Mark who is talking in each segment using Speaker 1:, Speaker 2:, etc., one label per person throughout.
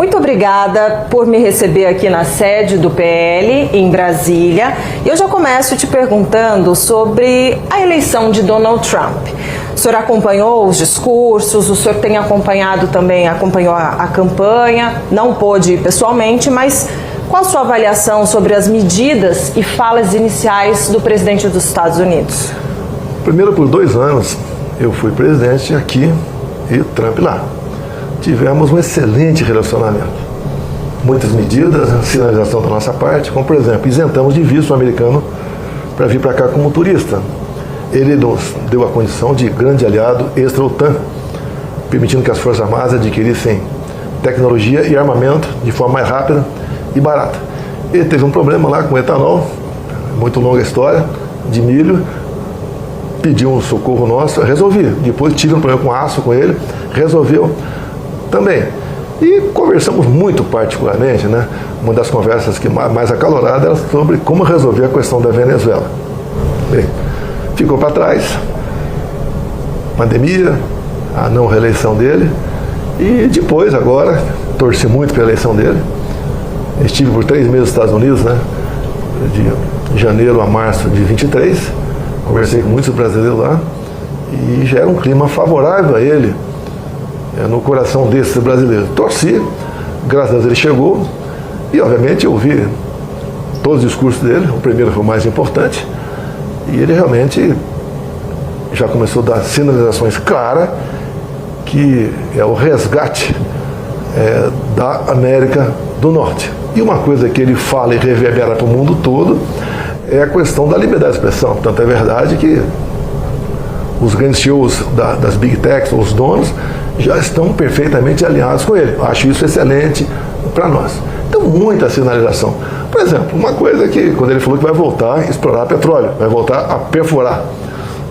Speaker 1: muito obrigada por me receber aqui na sede do PL, em Brasília. E eu já começo te perguntando sobre a eleição de Donald Trump. O senhor acompanhou os discursos, o senhor tem acompanhado também, acompanhou a campanha, não pôde ir pessoalmente, mas qual a sua avaliação sobre as medidas e falas iniciais do presidente dos Estados Unidos?
Speaker 2: Primeiro, por 2 anos, eu fui presidente aqui e Trump lá. Tivemos um excelente relacionamento. Muitas medidas, sinalização da nossa parte, como por exemplo, isentamos de visto o americano para vir para cá como turista. Ele nos deu a condição de grande aliado extra-OTAN, permitindo que as Forças Armadas adquirissem tecnologia e armamento de forma mais rápida e barata. Ele teve um problema lá com etanol, muito longa história, de milho, pediu um socorro nosso, resolvi. Depois tive um problema com aço com ele, resolveu também. E conversamos muito particularmente, né? Uma das conversas que mais acalorada era sobre como resolver a questão da Venezuela. Bem, ficou para trás, pandemia, a não reeleição dele, e depois, agora, torci muito pela eleição dele. Estive por 3 meses nos Estados Unidos, né? De janeiro a março de 23, conversei com muitos brasileiros lá, e já era um clima favorável a ele, no coração desses brasileiros. Torci, graças a Deus ele chegou, e obviamente eu ouvi todos os discursos dele, o primeiro foi o mais importante, e ele realmente já começou a dar sinalizações claras que é o resgate da América do Norte. E uma coisa que ele fala e reverbera para o mundo todo é a questão da liberdade de expressão. Portanto, é verdade que os grandes CEOs das Big Techs, os donos, já estão perfeitamente alinhados com ele. Acho isso excelente para nós. Então, muita sinalização. Por exemplo, uma coisa que, quando ele falou que vai voltar a explorar petróleo, vai voltar a perfurar.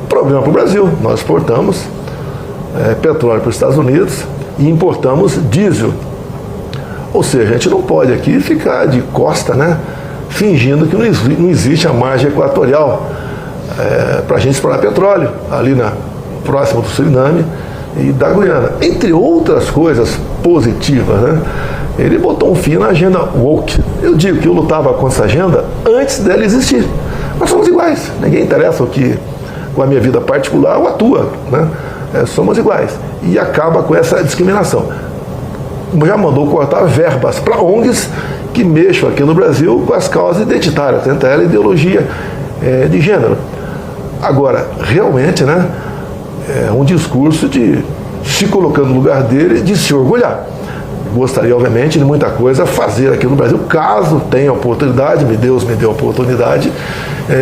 Speaker 2: Problema para o Brasil, nós exportamos petróleo para os Estados Unidos e importamos diesel. Ou seja, a gente não pode aqui ficar de costa, né, fingindo que não existe a margem equatorial para a gente explorar petróleo, ali próximo do Suriname e da Guiana. Entre outras coisas positivas, né, ele botou um fim na agenda woke. Eu digo que eu lutava contra essa agenda antes dela existir. Nós somos iguais, ninguém interessa o que com a minha vida particular ou a tua, né? Somos iguais. E acaba com essa discriminação. Já mandou cortar verbas para ONGs que mexam aqui no Brasil com as causas identitárias, entre ela ideologia de gênero. Agora, realmente, né, é um discurso de se colocando no lugar dele, de se orgulhar. Gostaria, obviamente, de muita coisa fazer aqui no Brasil, caso tenha oportunidade, Deus me deu a oportunidade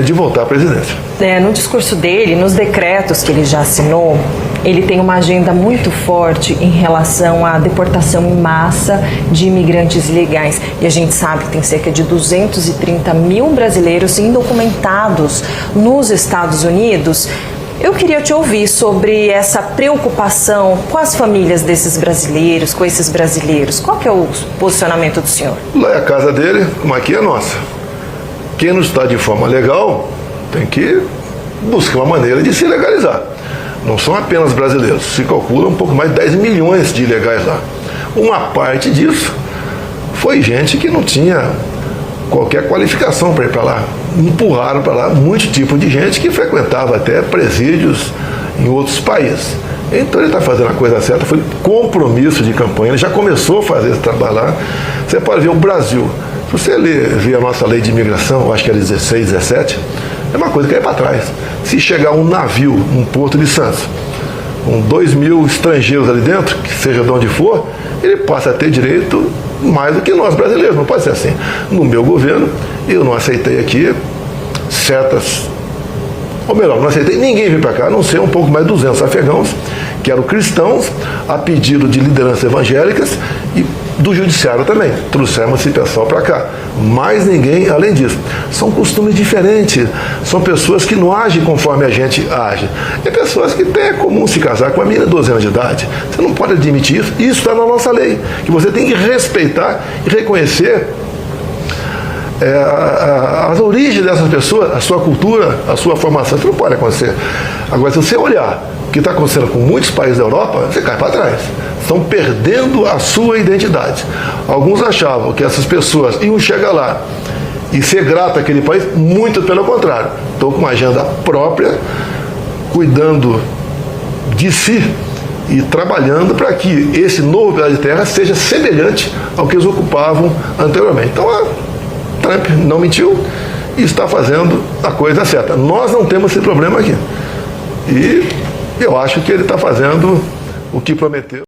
Speaker 2: de voltar à presidência.
Speaker 1: No discurso dele, nos decretos que ele já assinou, ele tem uma agenda muito forte em relação à deportação em massa de imigrantes ilegais. E a gente sabe que tem cerca de 230 mil brasileiros indocumentados nos Estados Unidos. Eu queria te ouvir sobre essa preocupação com as famílias desses brasileiros, com esses brasileiros. Qual que é o posicionamento do senhor?
Speaker 2: Lá é a casa dele, como aqui é a nossa. Quem não está de forma legal tem que buscar uma maneira de se legalizar. Não são apenas brasileiros, se calcula um pouco mais de 10 milhões de ilegais lá. Uma parte disso foi gente que não tinha qualquer qualificação para ir para lá. Empurraram para lá muito tipo de gente que frequentava até presídios em outros países. Então ele está fazendo a coisa certa, foi compromisso de campanha, ele já começou a fazer esse trabalho lá. Você pode ver o Brasil, se você ver a nossa lei de imigração, acho que é 16, 17, é uma coisa que é para trás. Se chegar um navio, um porto de Santos, com 2 mil estrangeiros ali dentro, que seja de onde for, ele passa a ter direito mais do que nós brasileiros, não pode ser assim. No meu governo, eu não aceitei aqui certas, ou melhor, não aceitei ninguém vir para cá, a não ser um pouco mais de 200 afegãos, que eram cristãos, a pedido de lideranças evangélicas e do judiciário também. Trouxemos esse pessoal para cá. Mais ninguém além disso. São costumes diferentes, são pessoas que não agem conforme a gente age. É pessoas que têm comum se casar com uma menina de 12 anos de idade. Você não pode admitir isso. Isso está na nossa lei, que você tem que respeitar e reconhecer as origens dessas pessoas, a sua cultura, a sua formação. Isso não pode acontecer. Agora, se você olhar que está acontecendo com muitos países da Europa, você cai para trás. Estão perdendo a sua identidade. Alguns achavam que essas pessoas iam chegar lá e ser grato àquele país, muito pelo contrário. Estão com uma agenda própria, cuidando de si e trabalhando para que esse novo pedaço de terra seja semelhante ao que eles ocupavam anteriormente. Então, a Trump não mentiu e está fazendo a coisa certa. Nós não temos esse problema aqui. E eu acho que ele está fazendo o que prometeu.